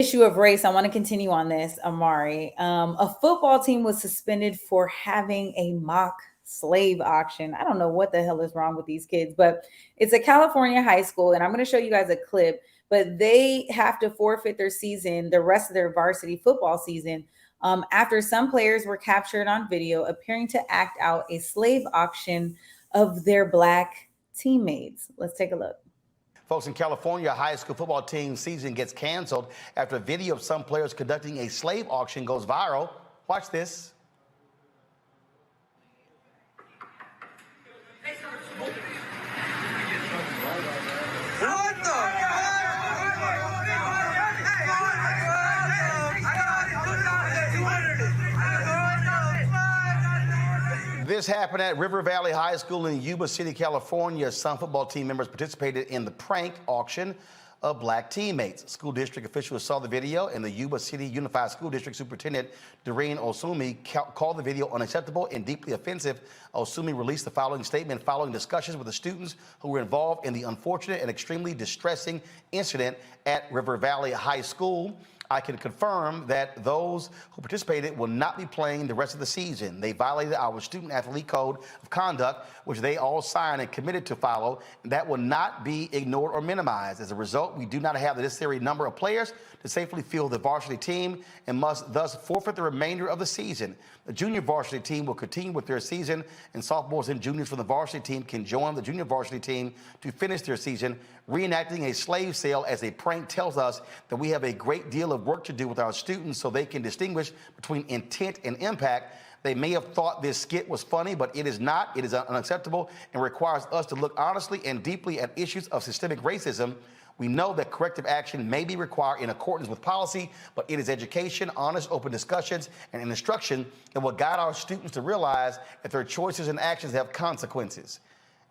issue of race, I want to continue on this, Omari. A football team was suspended for having a mock slave auction. I don't know what the hell is wrong with these kids, but it's a California high school, and I'm going to show you guys a clip. But they have to forfeit their season, the rest of their varsity football season, after some players were captured on video appearing to act out a slave auction of their Black teammates. Let's take a look. Folks, in California, a high school football team season gets canceled after a video of some players conducting a slave auction goes viral. Watch this. This happened at River Valley High School in Yuba City, California. Some football team members participated in the prank auction of Black teammates. School district officials saw the video, and the Yuba City Unified School District Superintendent Doreen Osumi called the video unacceptable and deeply offensive. Osumi released the following statement following discussions with the students who were involved in the unfortunate and extremely distressing incident at River Valley High School. I can confirm that those who participated will not be playing the rest of the season. They violated our student athlete code of conduct, which they all signed and committed to follow, and that will not be ignored or minimized. As a result, we do not have the necessary number of players to safely field the varsity team and must thus forfeit the remainder of the season. The junior varsity team will continue with their season, and sophomores and juniors from the varsity team can join the junior varsity team to finish their season. Reenacting a slave sale as a prank tells us that we have a great deal of work to do with our students so they can distinguish between intent and impact. They may have thought this skit was funny, but it is not. It is unacceptable and requires us to look honestly and deeply at issues of systemic racism. We know that corrective action may be required in accordance with policy, but it is education, honest, open discussions, and instruction that will guide our students to realize that their choices and actions have consequences.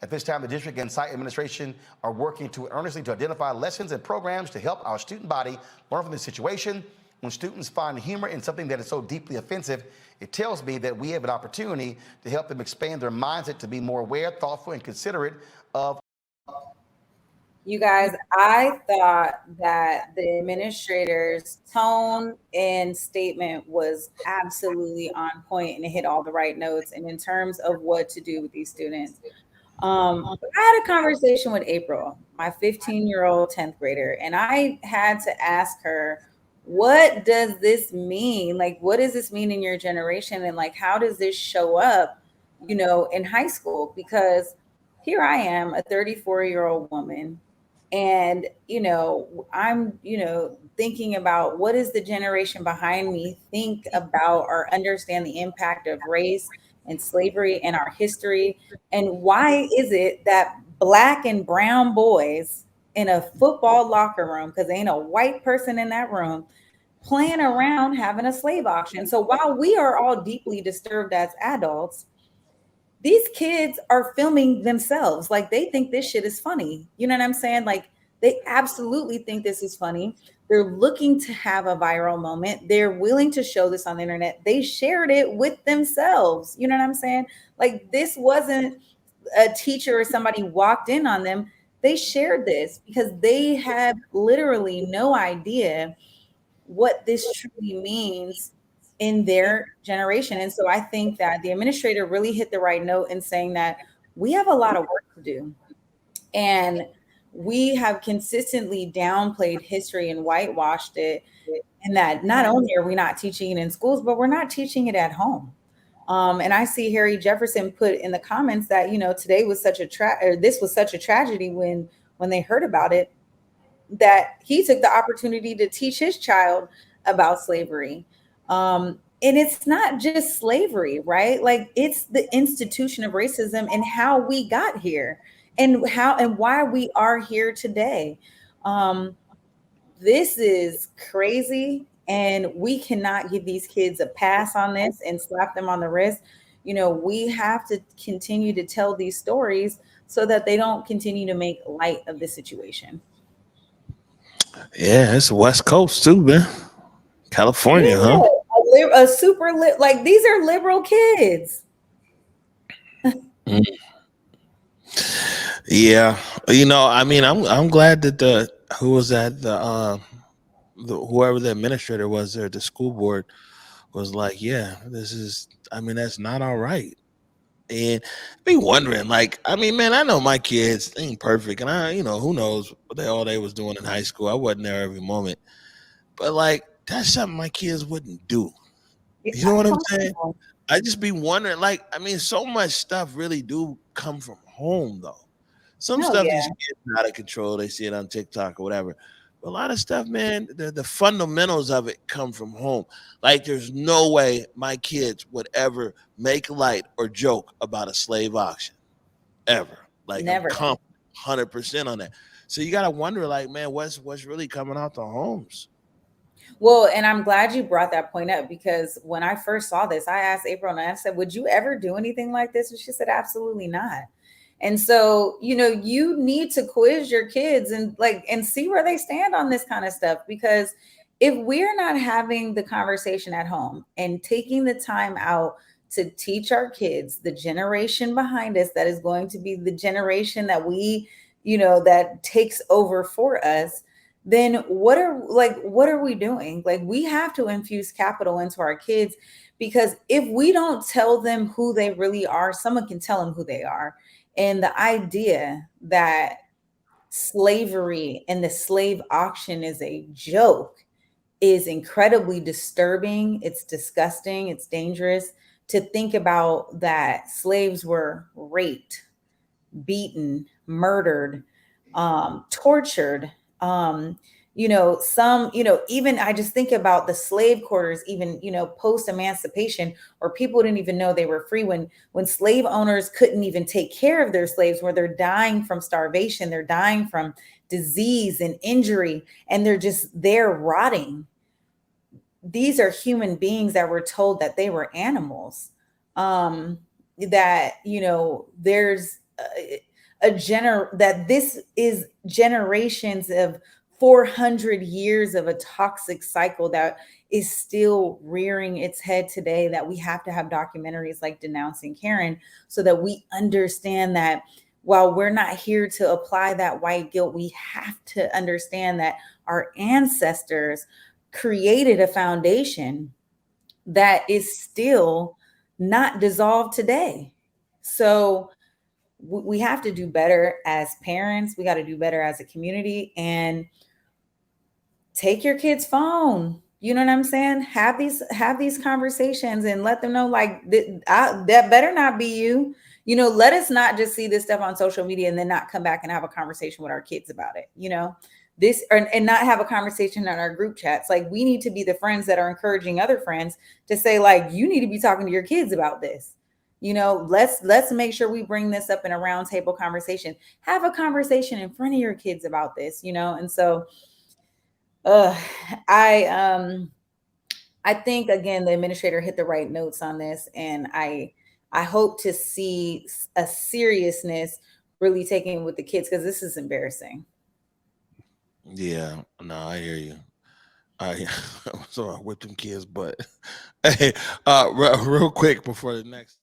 At this time, the district and site administration are working earnestly to identify lessons and programs to help our student body learn from this situation. When students find humor in something that is so deeply offensive, it tells me that we have an opportunity to help them expand their mindset to be more aware, thoughtful, and considerate of. You guys, I thought that the administrator's tone and statement was absolutely on point and it hit all the right notes. And in terms of what to do with these students, I had a conversation with April, my 15-year-old 10th grader, and I had to ask her, what does this mean? Like, what does this mean in your generation? And like, how does this show up, in high school? Because here I am, a 34-year-old woman, and, I'm, thinking about what does the generation behind me think about or understand the impact of race and slavery and our history, and why is it that Black and brown boys in a football locker room, because ain't a white person in that room, playing around having a slave auction? So while we are all deeply disturbed as adults, these kids are filming themselves. Like, they think this shit is funny. You know what I'm saying? Like, they absolutely think this is funny. They're looking to have a viral moment. They're willing to show this on the internet. They shared it with themselves. You know what I'm saying? Like, this wasn't a teacher or somebody walked in on them. They shared this because they have literally no idea what this truly means in their generation. And so I think that the administrator really hit the right note in saying that we have a lot of work to do. And we have consistently downplayed history and whitewashed it. And that not only are we not teaching it in schools, but we're not teaching it at home. And I see Harry Jefferson put in the comments that, today was such a this was such a tragedy when they heard about it, that he took the opportunity to teach his child about slavery. And it's not just slavery, right? Like, it's the institution of racism and how we got here and why we are here today. This is crazy, and we cannot give these kids a pass on this and slap them on the wrist. We have to continue to tell these stories so that they don't continue to make light of the situation. Yeah, it's West Coast too, man. California, huh? A super like, these are liberal kids. Yeah, I'm glad that who was that, the whoever the administrator was there at the school board was like, yeah, that's not all right. And be wondering, like, I mean, man, I know my kids ain't perfect, and who knows what they was doing in high school. I wasn't there every moment, but like, that's something my kids wouldn't do. You know what I'm saying? I just be wondering, like, I mean, so much stuff really do come from home, though. Some Oh, stuff yeah. these kids are out of control. They see it on TikTok or whatever. But a lot of stuff, man, the fundamentals of it come from home. Like, there's no way my kids would ever make light or joke about a slave auction, ever. Like, I'm Never. confident 100% on that. So you got to wonder, like, man, what's really coming out the homes? Well, and I'm glad you brought that point up, because when I first saw this, I asked April and I said, would you ever do anything like this? And she said, absolutely not. And so, you need to quiz your kids and see where they stand on this kind of stuff, because if we're not having the conversation at home and taking the time out to teach our kids, the generation behind us that is going to be the generation that that takes over for us, then what are we doing? Like, we have to infuse capital into our kids, because if we don't tell them who they really are, someone can tell them who they are. And the idea that slavery and the slave auction is a joke is incredibly disturbing. It's disgusting. It's dangerous to think about that slaves were raped, beaten, murdered, tortured. Even I just think about the slave quarters, even, post emancipation, or people didn't even know they were free when slave owners couldn't even take care of their slaves, where they're dying from starvation, they're dying from disease and injury, and they're just there rotting. These are human beings that were told that they were animals. That, there's that this is generations of 400 years of a toxic cycle that is still rearing its head today, that we have to have documentaries like Denouncing Karen, so that we understand that while we're not here to apply that white guilt, we have to understand that our ancestors created a foundation that is still not dissolved today. So we have to do better as parents. We got to do better as a community, and take your kid's phone. You know what I'm saying? Have these conversations and let them know, like, that better not be you. Let us not just see this stuff on social media and then not come back and have a conversation with our kids about it. And not have a conversation in our group chats. Like, we need to be the friends that are encouraging other friends to say, like, you need to be talking to your kids about this. Let's make sure we bring this up in a roundtable conversation. Have a conversation in front of your kids about this. And so I think, again, the administrator hit the right notes on this, and I hope to see a seriousness really taken with the kids, because this is embarrassing. Yeah, no, I hear you. So I whipped them kids, but hey, real quick before the next.